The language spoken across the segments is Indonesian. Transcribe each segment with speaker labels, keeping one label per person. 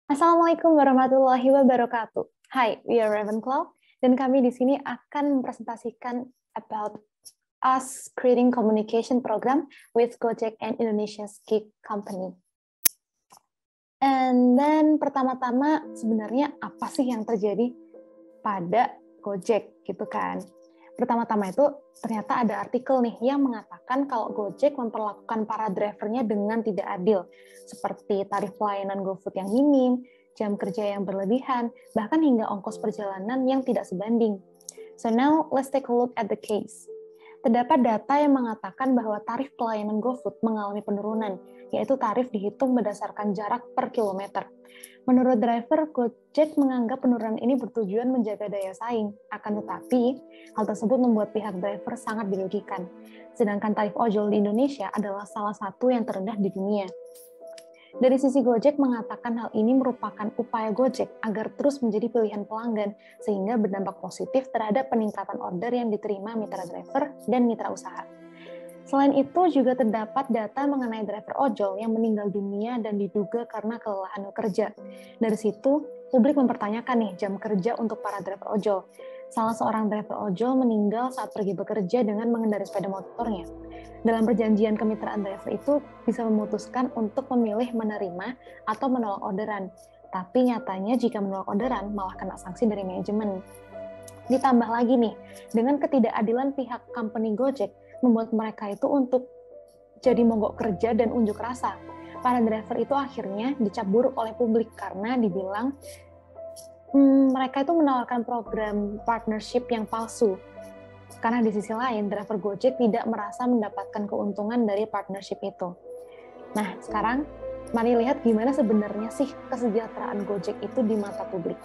Speaker 1: Assalamualaikum warahmatullahi wabarakatuh. Hai, we are Ravenclaw, dan kami di sini akan mempresentasikan about us creating communication program with Gojek and Indonesia's Gig Company. And then pertama-tama sebenarnya apa sih yang terjadi pada Gojek gitu kan? Pertama-tama itu ternyata ada artikel nih yang mengatakan kalau Gojek memperlakukan para drivernya dengan tidak adil, seperti tarif pelayanan GoFood yang minim, jam kerja yang berlebihan, bahkan hingga ongkos perjalanan yang tidak sebanding. So now let's take a look at the case. Terdapat data yang mengatakan bahwa tarif pelayanan GoFood mengalami penurunan, yaitu tarif dihitung berdasarkan jarak per kilometer. Menurut driver, Gojek menganggap penurunan ini bertujuan menjaga daya saing. Akan tetapi, hal tersebut membuat pihak driver sangat dirugikan. Sedangkan tarif ojol di Indonesia adalah salah satu yang terendah di dunia. Dari sisi Gojek mengatakan hal ini merupakan upaya Gojek agar terus menjadi pilihan pelanggan, sehingga berdampak positif terhadap peningkatan order yang diterima mitra driver dan mitra usaha. Selain itu, juga terdapat data mengenai driver ojol yang meninggal dunia dan diduga karena kelelahan bekerja. Dari situ, publik mempertanyakan nih jam kerja untuk para driver ojol. Salah seorang driver ojol meninggal saat pergi bekerja dengan mengendarai sepeda motornya. Dalam perjanjian kemitraan driver itu bisa memutuskan untuk memilih menerima atau menolak orderan. Tapi nyatanya jika menolak orderan malah kena sanksi dari manajemen. Ditambah lagi nih, dengan ketidakadilan pihak company Gojek membuat mereka itu untuk jadi mogok kerja dan unjuk rasa. Para driver itu akhirnya dicap buruk oleh publik karena dibilang mereka itu menawarkan program partnership yang palsu. Karena di sisi lain, driver Gojek tidak merasa mendapatkan keuntungan dari partnership itu. Nah, sekarang mari lihat gimana sebenarnya sih kesejahteraan Gojek itu di mata publik.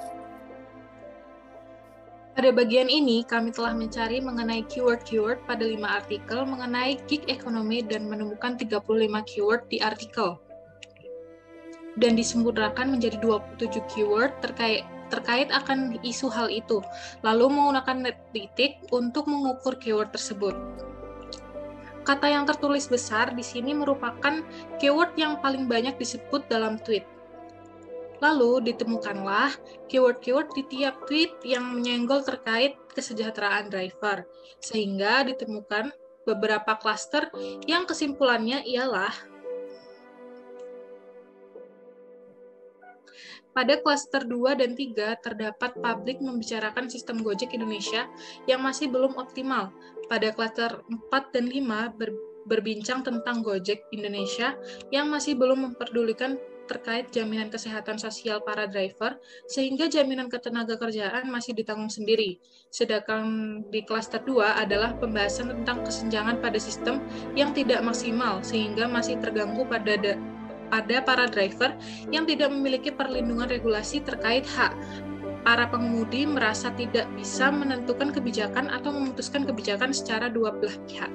Speaker 2: Pada bagian ini, kami telah mencari mengenai keyword-keyword pada 5 artikel mengenai gig economy dan menemukan 35 keyword di artikel. Dan disempurnakan menjadi 27 keyword terkait akan isu hal itu, lalu menggunakan titik untuk mengukur keyword tersebut. Kata yang tertulis besar di sini merupakan keyword yang paling banyak disebut dalam tweet. Lalu ditemukanlah keyword-keyword di tiap tweet yang menyenggol terkait kesejahteraan driver, sehingga ditemukan beberapa klaster yang kesimpulannya ialah pada klaster 2 dan 3 terdapat publik membicarakan sistem Gojek Indonesia yang masih belum optimal. Pada klaster 4 dan 5 berbincang tentang Gojek Indonesia yang masih belum memperdulikan terkait jaminan kesehatan sosial para driver, sehingga jaminan ketenagakerjaan masih ditanggung sendiri. Sedangkan di klaster 2 adalah pembahasan tentang kesenjangan pada sistem yang tidak maksimal, sehingga masih terganggu pada para driver yang tidak memiliki perlindungan regulasi terkait hak. Para pengemudi merasa tidak bisa menentukan kebijakan atau memutuskan kebijakan secara dua belah pihak.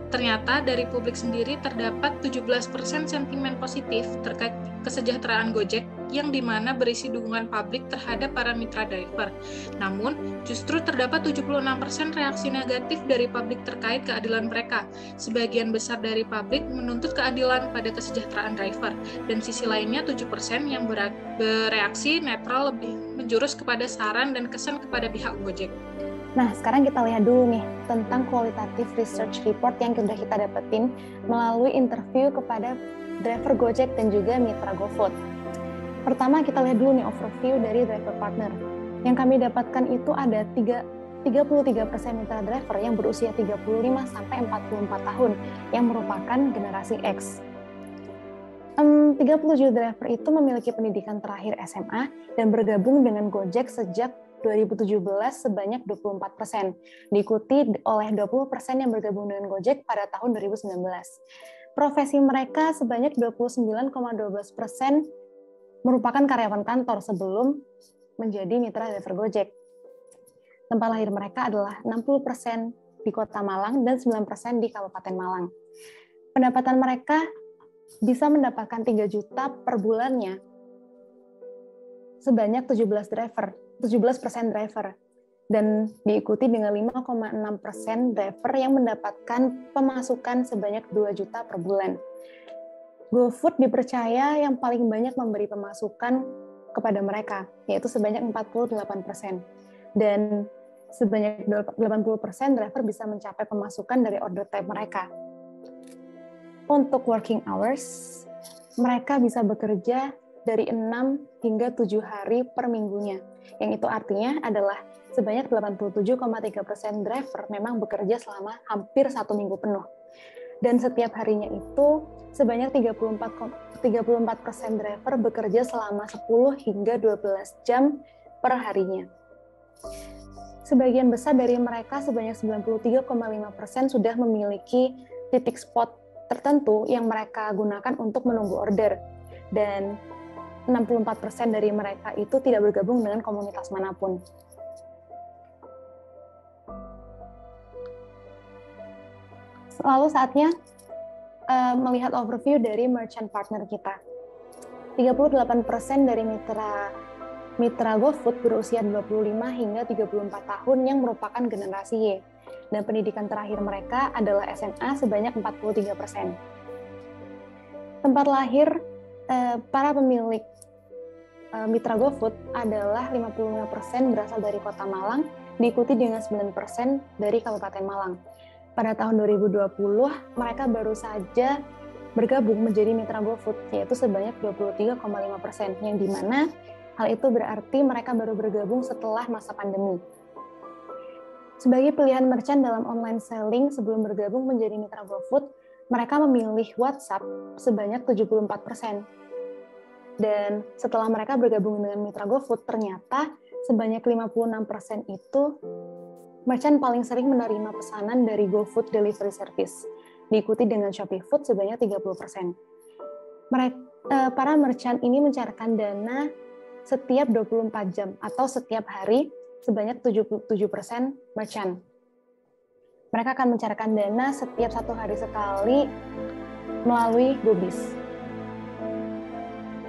Speaker 2: Ternyata dari publik sendiri terdapat 17% sentimen positif terkait kesejahteraan Gojek yang dimana berisi dukungan publik terhadap para mitra driver. Namun, justru terdapat 76% reaksi negatif dari publik terkait keadilan mereka. Sebagian besar dari publik menuntut keadilan pada kesejahteraan driver, dan sisi lainnya 7% yang bereaksi netral lebih menjurus kepada saran dan kesan kepada pihak Gojek.
Speaker 1: Nah, sekarang kita lihat dulu nih tentang kualitatif research report yang sudah kita dapetin melalui interview kepada driver Gojek dan juga mitra GoFood. Pertama, kita lihat dulu nih overview dari driver partner. Yang kami dapatkan itu ada 33% mitra driver yang berusia 35-44 tahun yang merupakan generasi X. 37 driver itu memiliki pendidikan terakhir SMA dan bergabung dengan Gojek sejak 2017 sebanyak 24%, diikuti oleh 20% yang bergabung dengan Gojek pada tahun 2019. Profesi mereka sebanyak 29,12% merupakan karyawan kantor sebelum menjadi mitra driver Gojek. Tempat lahir mereka adalah 60% di Kota Malang dan 9% di Kabupaten Malang. Pendapatan mereka bisa mendapatkan 3 juta per bulannya sebanyak 17% driver, dan diikuti dengan 5,6% driver yang mendapatkan pemasukan sebanyak 2 juta per bulan. GoFood dipercaya yang paling banyak memberi pemasukan kepada mereka, yaitu sebanyak 48%. Dan sebanyak 80% driver bisa mencapai pemasukan dari order type mereka. Untuk working hours, mereka bisa bekerja dari 6 hingga 7 hari per minggunya. Yang itu artinya adalah sebanyak 87,3% driver memang bekerja selama hampir 1 minggu penuh. Dan setiap harinya itu sebanyak 34% driver bekerja selama 10 hingga 12 jam per harinya. Sebagian besar dari mereka, sebanyak 93,5% sudah memiliki titik spot tertentu yang mereka gunakan untuk menunggu order. Dan 64% dari mereka itu tidak bergabung dengan komunitas manapun. Lalu saatnya melihat overview dari merchant partner kita. 38% dari mitra GoFood berusia 25 hingga 34 tahun yang merupakan generasi Y. Dan pendidikan terakhir mereka adalah SMA sebanyak 43%. Tempat lahir para pemilik mitra GoFood adalah 55% berasal dari Kota Malang, diikuti dengan 9% dari Kabupaten Malang. Pada tahun 2020, mereka baru saja bergabung menjadi mitra GoFood, yaitu sebanyak 23,5%, yang dimana hal itu berarti mereka baru bergabung setelah masa pandemi. Sebagai pilihan merchant dalam online selling sebelum bergabung menjadi mitra GoFood, mereka memilih WhatsApp sebanyak 74%. Dan setelah mereka bergabung dengan mitra GoFood, ternyata sebanyak 56% itu merchant paling sering menerima pesanan dari GoFood Delivery Service, diikuti dengan Shopee Food sebanyak 30%. Para merchant ini mencairkan dana setiap 24 jam atau setiap hari sebanyak 77% merchant. Mereka akan mencairkan dana setiap 1 hari sekali melalui GoBiz.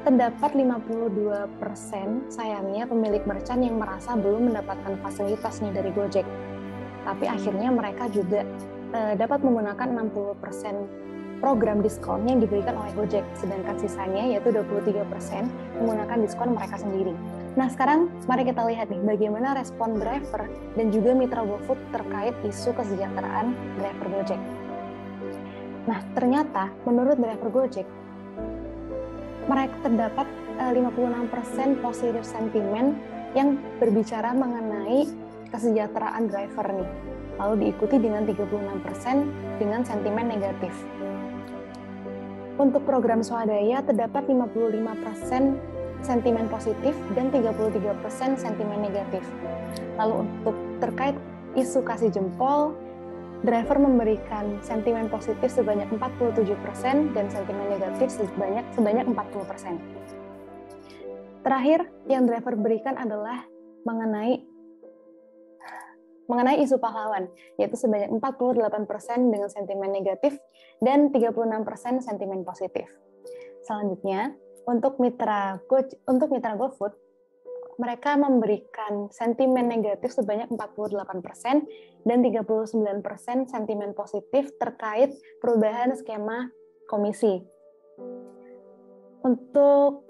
Speaker 1: Terdapat 52% sayangnya pemilik merchant yang merasa belum mendapatkan fasilitasnya dari Gojek. Tapi akhirnya mereka juga dapat menggunakan 60% program diskon yang diberikan oleh Gojek, sedangkan sisanya yaitu 23% menggunakan diskon mereka sendiri. Nah, sekarang mari kita lihat nih bagaimana respon driver dan juga mitra GoFood terkait isu kesejahteraan driver Gojek. Nah, ternyata menurut driver Gojek, mereka terdapat 56% positif sentimen yang berbicara mengenai kesejahteraan driver nih. Lalu diikuti dengan 36% dengan sentimen negatif. Untuk program swadaya terdapat 55% sentimen positif dan 33% sentimen negatif. Lalu untuk terkait isu kasih jempol, driver memberikan sentimen positif sebanyak 47% dan sentimen negatif sebanyak 40%. Terakhir yang driver berikan adalah mengenai isu pahlawan, yaitu sebanyak 48% dengan sentimen negatif dan 36% sentimen positif. Selanjutnya, untuk mitra GoFood, mereka memberikan sentimen negatif sebanyak 48% dan 39% sentimen positif terkait perubahan skema komisi. Untuk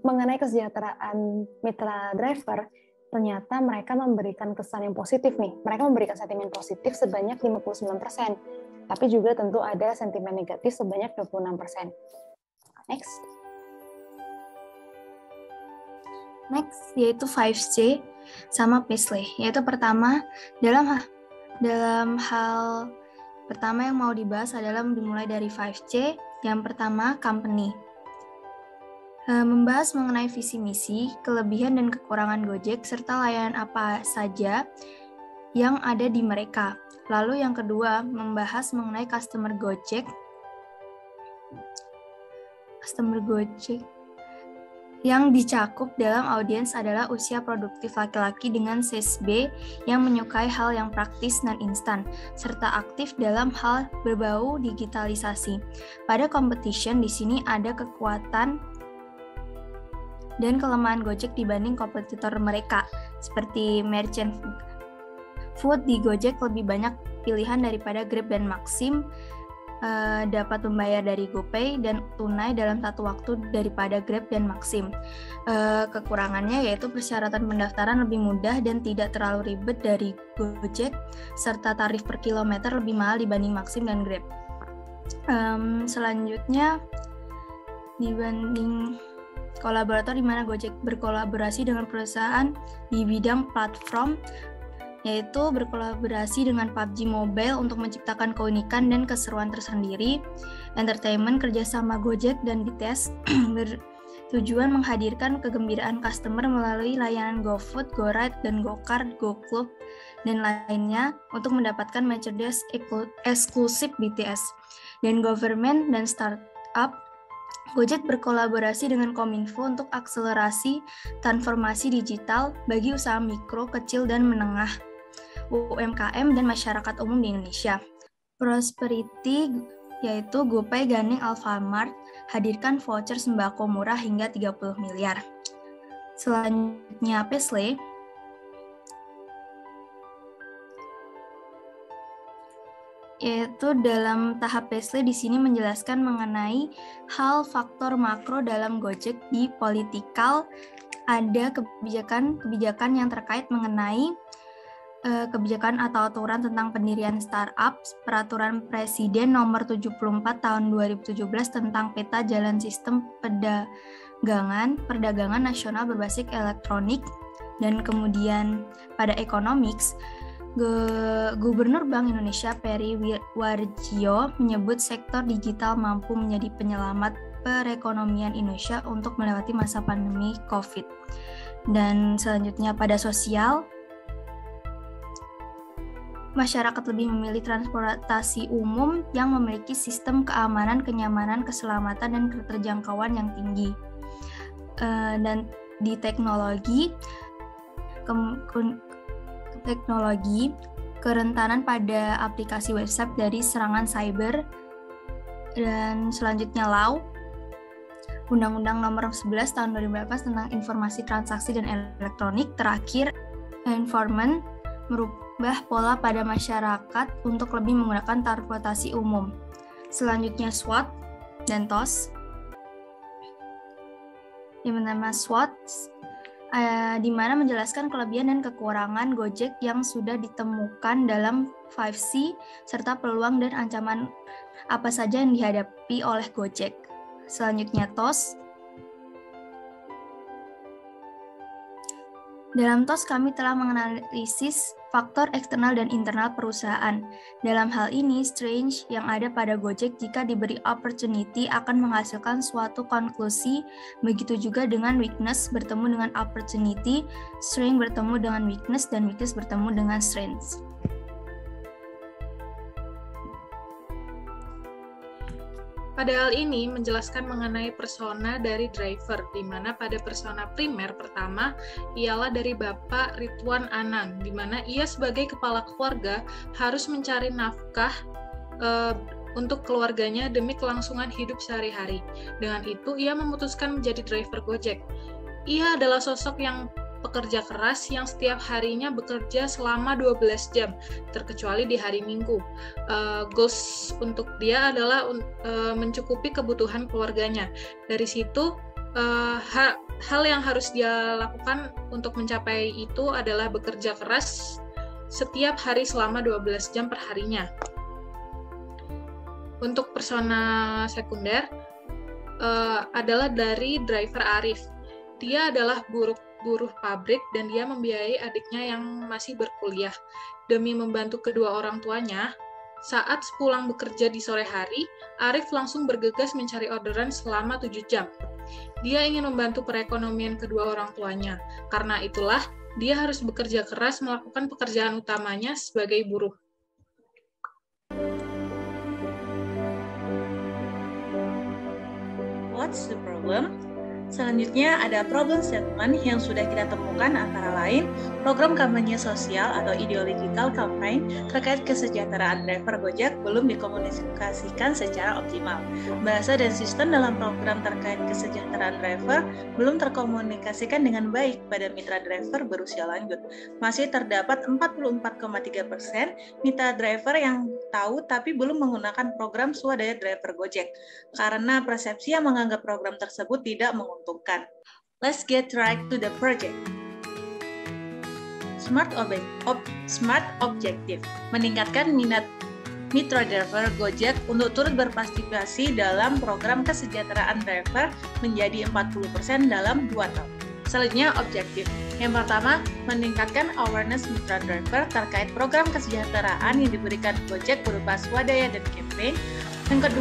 Speaker 1: mengenai kesejahteraan mitra driver, ternyata mereka memberikan kesan yang positif nih. Mereka memberikan sentimen positif sebanyak 59%, tapi juga tentu ada sentimen negatif sebanyak 26%.
Speaker 3: Next, yaitu 5C sama Paisley. Yaitu pertama, dalam hal pertama yang mau dibahas adalah dimulai dari 5C. Yang pertama, company. Membahas mengenai visi misi, kelebihan dan kekurangan Gojek, serta layanan apa saja yang ada di mereka. Lalu yang kedua, membahas mengenai customer Gojek yang dicakup dalam audiens adalah usia produktif laki-laki dengan size B yang menyukai hal yang praktis dan instan, serta aktif dalam hal berbau digitalisasi. Pada competition di sini ada kekuatan dan kelemahan Gojek dibanding kompetitor mereka, seperti merchant food di Gojek lebih banyak pilihan daripada Grab dan Maxim, dapat membayar dari GoPay dan tunai dalam satu waktu daripada Grab dan Maxim. Kekurangannya yaitu persyaratan pendaftaran lebih mudah dan tidak terlalu ribet dari Gojek, serta tarif per kilometer lebih mahal dibanding Maxim dan Grab. Selanjutnya, dibanding kolaborator di mana Gojek berkolaborasi dengan perusahaan di bidang platform, yaitu berkolaborasi dengan PUBG Mobile untuk menciptakan keunikan dan keseruan tersendiri. Entertainment kerjasama Gojek dan BTS bertujuan menghadirkan kegembiraan customer melalui layanan GoFood, GoRide, dan GoCar, GoClub, dan lainnya untuk mendapatkan merchandise eksklusif BTS. Dan government dan startup, Gojek berkolaborasi dengan Kominfo untuk akselerasi transformasi digital bagi usaha mikro, kecil, dan menengah, UMKM, dan masyarakat umum di Indonesia. Prosperity, yaitu GoPay gandeng Alfamart, hadirkan voucher sembako murah hingga 30 miliar. Selanjutnya, Pesle, yaitu dalam tahap Pesle di sini menjelaskan mengenai hal faktor makro dalam Gojek di politikal, ada kebijakan yang terkait mengenai kebijakan atau aturan tentang pendirian startup, peraturan Presiden nomor 74 tahun 2017 tentang peta jalan sistem perdagangan nasional berbasis elektronik, dan kemudian pada economics, Gubernur Bank Indonesia Peri Warjio menyebut sektor digital mampu menjadi penyelamat perekonomian Indonesia untuk melewati masa pandemi COVID. Dan selanjutnya pada sosial, masyarakat lebih memilih transportasi umum yang memiliki sistem keamanan, kenyamanan, keselamatan, dan keterjangkauan yang tinggi. Dan di teknologi, kerentanan pada aplikasi website dari serangan cyber. Dan selanjutnya law, Undang-Undang Nomor 11 Tahun 2018 tentang Informasi Transaksi dan Elektronik. Terakhir, environment, merubah pola pada masyarakat untuk lebih menggunakan transportasi umum. Selanjutnya SWOT dan TOS. Yang pertama SWOT, di mana menjelaskan kelebihan dan kekurangan Gojek yang sudah ditemukan dalam 5C, serta peluang dan ancaman apa saja yang dihadapi oleh Gojek. Selanjutnya TOS. Dalam TOS kami telah menganalisis faktor eksternal dan internal perusahaan. Dalam hal ini, strength yang ada pada Gojek jika diberi opportunity akan menghasilkan suatu konklusi. Begitu juga dengan weakness bertemu dengan opportunity, strength bertemu dengan weakness, dan weakness bertemu dengan strength.
Speaker 2: Pada hal ini menjelaskan mengenai persona dari driver, di mana pada persona primer pertama ialah dari Bapak Ridwan Anan, di mana ia sebagai kepala keluarga harus mencari nafkah untuk keluarganya demi kelangsungan hidup sehari-hari. Dengan itu, ia memutuskan menjadi driver Gojek. Ia adalah sosok yang pekerja keras yang setiap harinya bekerja selama 12 jam, terkecuali di hari Minggu. Goals untuk dia adalah mencukupi kebutuhan keluarganya. Dari situ, hal yang harus dia lakukan untuk mencapai itu adalah bekerja keras setiap hari selama 12 jam per harinya. Untuk persona sekunder adalah dari driver Arif. Dia adalah buruh pabrik dan dia membiayai adiknya yang masih berkuliah. Demi membantu kedua orang tuanya, saat pulang bekerja di sore hari, Arif langsung bergegas mencari orderan selama 7 jam. Dia ingin membantu perekonomian kedua orang tuanya. Karena itulah, dia harus bekerja keras melakukan pekerjaan utamanya sebagai buruh.
Speaker 4: What's the problem? Selanjutnya ada problem statement yang sudah kita temukan antara lain program kampanye sosial atau ideological campaign terkait kesejahteraan driver Gojek belum dikomunikasikan secara optimal. Bahasa dan sistem dalam program terkait kesejahteraan driver belum terkomunikasikan dengan baik pada mitra driver berusia lanjut. Masih terdapat 44,3% mitra driver yang tahu tapi belum menggunakan program swadaya driver Gojek karena persepsi yang menganggap program tersebut tidak menguntungkan. Let's get right to the project. Smart Objective meningkatkan minat mitra driver Gojek untuk turut berpartisipasi dalam program kesejahteraan driver menjadi 40% dalam 2 tahun. Selanjutnya objektif. Yang pertama, meningkatkan awareness mitra driver terkait program kesejahteraan yang diberikan Gojek berupa swadaya dan campaign. Yang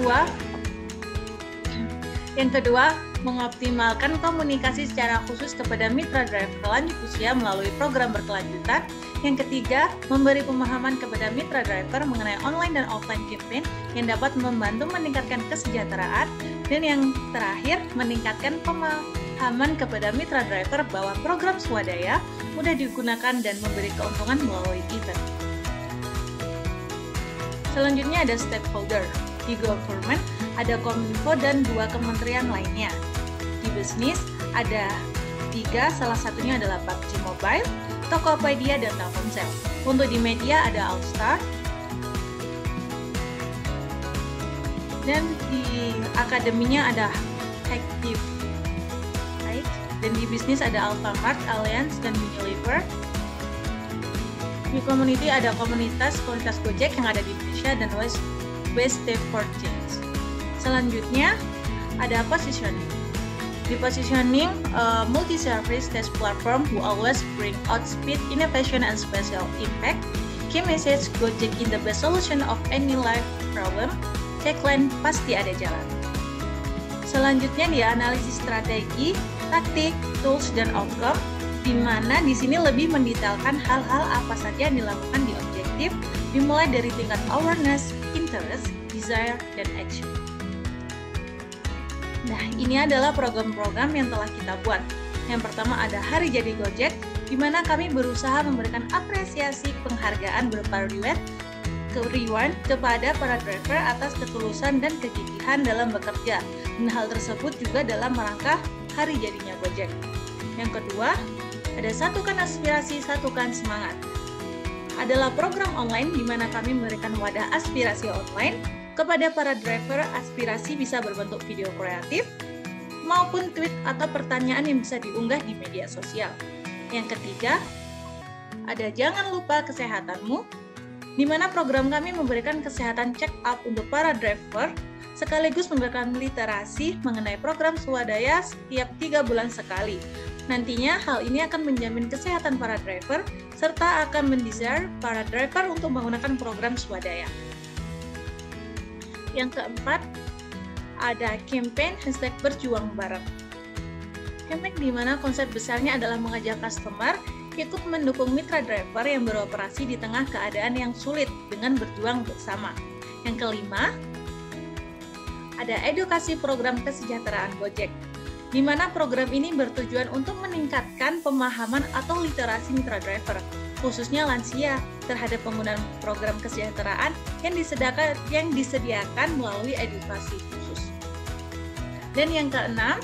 Speaker 4: kedua, mengoptimalkan komunikasi secara khusus kepada mitra driver lanjut usia melalui program berkelanjutan. Yang ketiga, memberi pemahaman kepada mitra driver mengenai online dan offline campaign yang dapat membantu meningkatkan kesejahteraan. Dan yang terakhir, meningkatkan pemahaman kepada mitra driver bahwa program swadaya mudah digunakan dan memberi keuntungan melalui event. Selanjutnya ada stakeholder. Di government ada Kominfo dan 2 kementerian lainnya. Di bisnis ada 3, salah satunya adalah PUBG Mobile, Tokopedia, dan Telkomsel. Untuk di media ada Allstar. Dan di akademinya ada Active. Dan di bisnis ada Alfamart, Allianz, dan Unilever. Di community ada komunitas Gojek yang ada di Indonesia dan West Step for Change. Selanjutnya ada positioning. Di positioning, multi-service test platform who always bring out speed, innovation, and special impact. Key message, Gojek in the best solution of any life problem. Tagline, pasti ada jalan. Selanjutnya dia analisis strategi, taktik, tools, dan outcome, di mana di sini lebih mendetailkan hal-hal apa saja yang dilakukan di objektif, dimulai dari tingkat awareness, interest, desire, dan action. Nah, ini adalah program-program yang telah kita buat. Yang pertama ada Hari Jadi Gojek, di mana kami berusaha memberikan apresiasi penghargaan berupa reward kepada para driver atas ketulusan dan kegigihan dalam bekerja. Dan hal tersebut juga dalam rangka Hari Jadinya Gojek. Yang kedua, ada Satukan Aspirasi, Satukan Semangat. Adalah program online di mana kami memberikan wadah aspirasi online kepada para driver. Aspirasi bisa berbentuk video kreatif maupun tweet atau pertanyaan yang bisa diunggah di media sosial. Yang ketiga, ada Jangan Lupa Kesehatanmu, di mana program kami memberikan kesehatan check up untuk para driver sekaligus memberikan literasi mengenai program swadaya setiap 3 bulan sekali. Nantinya hal ini akan menjamin kesehatan para driver serta akan mendesire para driver untuk menggunakan program swadaya. Yang keempat, ada campaign #berjuang bareng. Campaign di mana konsep besarnya adalah mengajak customer ikut mendukung mitra driver yang beroperasi di tengah keadaan yang sulit dengan berjuang bersama. Yang kelima, ada edukasi program kesejahteraan Gojek, di mana program ini bertujuan untuk meningkatkan pemahaman atau literasi mitra driver, khususnya lansia, terhadap penggunaan program kesejahteraan yang disediakan melalui edukasi khusus. Dan yang keenam,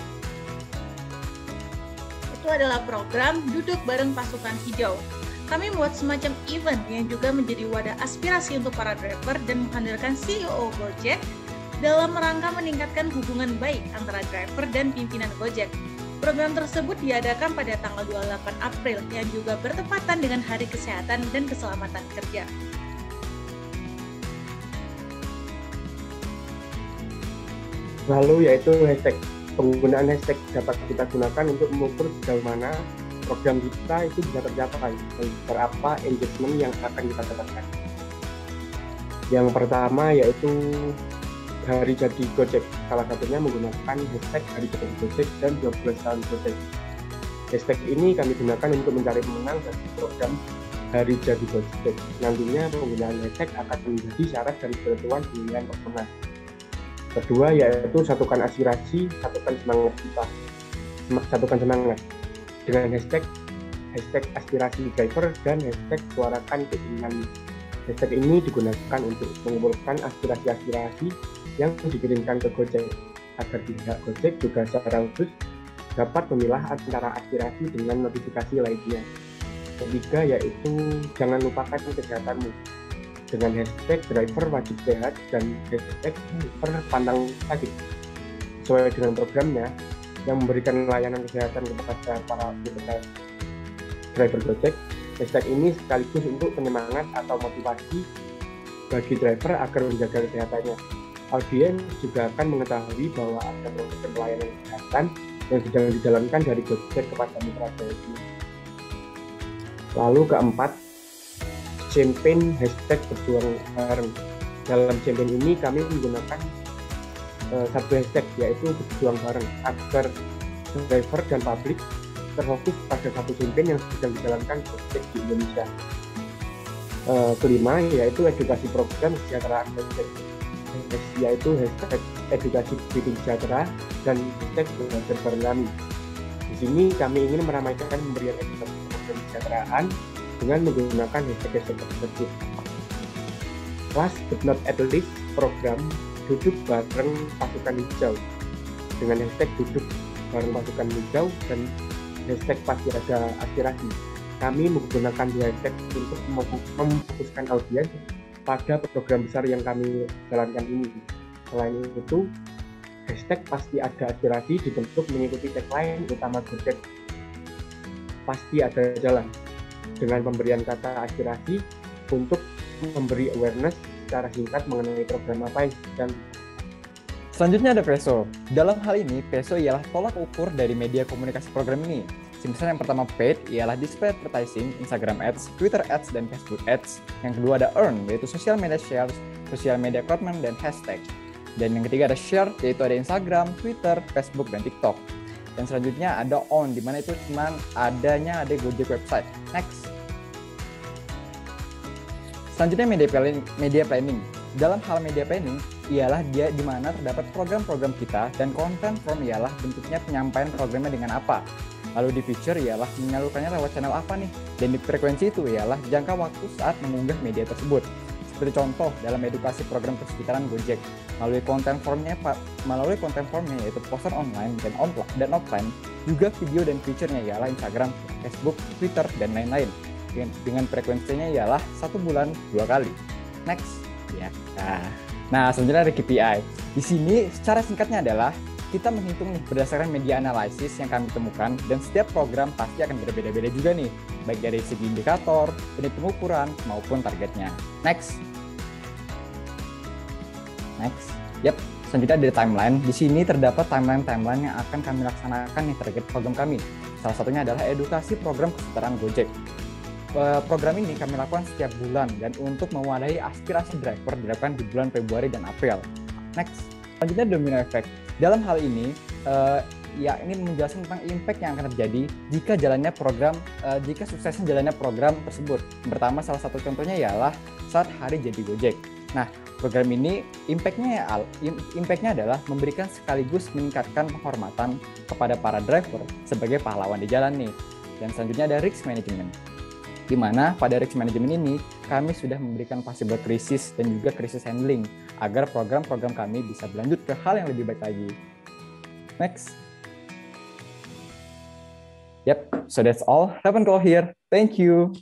Speaker 4: itu adalah program Duduk Bareng Pasukan Hijau. Kami membuat semacam event yang juga menjadi wadah aspirasi untuk para driver dan menghadirkan CEO Gojek dalam rangka meningkatkan hubungan baik antara driver dan pimpinan Gojek. Program tersebut diadakan pada tanggal 28 April yang juga bertepatan dengan Hari Kesehatan dan Keselamatan Kerja.
Speaker 5: Lalu yaitu hashtag. Penggunaan hashtag dapat kita gunakan untuk mengukur sejauh mana program kita itu bisa tercapai dan berapa engagement yang akan kita dapatkan. Yang pertama yaitu Hari Jadi Gojek, salah satunya menggunakan hashtag Hari Jadi Gojek dan 12 tahun Gojek. Hashtag ini kami gunakan untuk mencari pemenang dari program Hari Jadi Gojek. Nantinya penggunaan hashtag akan menjadi syarat dari penentuan pemilihan pemenang. Kedua yaitu Satukan Aspirasi, Satukan Semangat kita. satukan semangat dengan hashtag aspirasi driver dan hashtag suarakan keinginan. Hashtag ini digunakan untuk mengumpulkan aspirasi-aspirasi yang dikirimkan ke Gojek agar pihak Gojek juga secara khusus dapat memilah antara aspirasi dengan notifikasi lainnya. Ketiga yaitu jangan lupakan kesehatanmu dengan hashtag driver wajib sehat dan hashtag driver pantang sakit. Sesuai dengan programnya yang memberikan layanan kesehatan kepada para peserta driver Gojek, hashtag ini sekaligus untuk penyemangat atau motivasi bagi driver agar menjaga kesehatannya. Audiens juga akan mengetahui bahwa ada program pelayanan kesehatan yang sedang dijalankan dari Gojek kepada mitra jasa. Lalu keempat, campaign hashtag berjuang bareng. Dalam campaign ini kami menggunakan satu hashtag yaitu berjuang bareng agar driver dan publik terfokus pada satu campaign yang sedang dijalankan Gojek di Indonesia. Kelima yaitu edukasi program kesejahteraan Gojek, yaitu hashtag edukasi bikin sejahtera dan hashtag belajar bareng kami. Di sini kami ingin meramaikan pemberian edukasi program kesejahteraan dengan menggunakan hashtag tersebut. Last but not at least, program duduk bareng pasukan hijau dengan hashtag duduk bareng pasukan hijau dan hashtag pasti ada aspirasi. Kami menggunakan dua hashtag untuk memfokuskan audiens pada program besar yang kami jalankan ini. Selain itu, hashtag pasti ada aspirasi dibentuk mengikuti tagline utama Gojek, pasti ada jalan, dengan pemberian kata aspirasi untuk memberi awareness secara singkat mengenai program apa dan
Speaker 6: selanjutnya ada PESO. Dalam hal ini, PESO ialah tolak ukur dari media komunikasi program ini. Misalnya yang pertama paid ialah display advertising, Instagram ads, Twitter ads, dan Facebook ads. Yang kedua ada earn, yaitu social media shares, social media recruitment, dan hashtag. Dan yang ketiga ada share, yaitu ada Instagram, Twitter, Facebook, dan TikTok. Dan selanjutnya ada on, di mana itu cuma ada Gojek website. Next. Selanjutnya media planning. Dalam hal media planning, ialah dia di mana terdapat program-program kita dan content form ialah bentuknya penyampaian programnya dengan apa. Lalu di feature ialah menyalurkannya lewat channel apa nih. Dan di frekuensi itu ialah jangka waktu saat mengunggah media tersebut. Seperti contoh dalam edukasi program persekitaran Gojek, melalui konten formnya yaitu poster online dan offline, juga video dan feature-nya ialah Instagram, Facebook, Twitter, dan lain-lain. Dengan frekuensinya ialah 1 bulan 2 kali. Next. Ya. Nah, selanjutnya ada KPI. Di sini secara singkatnya adalah kita menghitung nih berdasarkan media analisis yang kami temukan, dan setiap program pasti akan berbeda-beda juga nih, baik dari segi indikator, unit pengukuran, maupun targetnya. Next. Yap, selanjutnya ada timeline. Di sini terdapat timeline yang akan kami laksanakan nih target program kami. Salah satunya adalah edukasi program kesetaraan Gojek. Program ini kami lakukan setiap bulan dan untuk mewadahi aspirasi driver dilakukan di bulan Februari dan April. Next, selanjutnya domino effect. Dalam hal ini, ini menjelaskan tentang impact yang akan terjadi jika suksesnya jalannya program tersebut. Pertama, salah satu contohnya ialah saat hari jadi Gojek. Nah, program ini impact-nya adalah memberikan sekaligus meningkatkan penghormatan kepada para driver sebagai pahlawan di jalan nih. Dan selanjutnya ada risk management, di mana pada risk management ini kami sudah memberikan possible krisis dan juga krisis handling agar program-program kami bisa berlanjut ke hal yang lebih baik lagi. Next. Yep, so that's all. Have a call here. Thank you.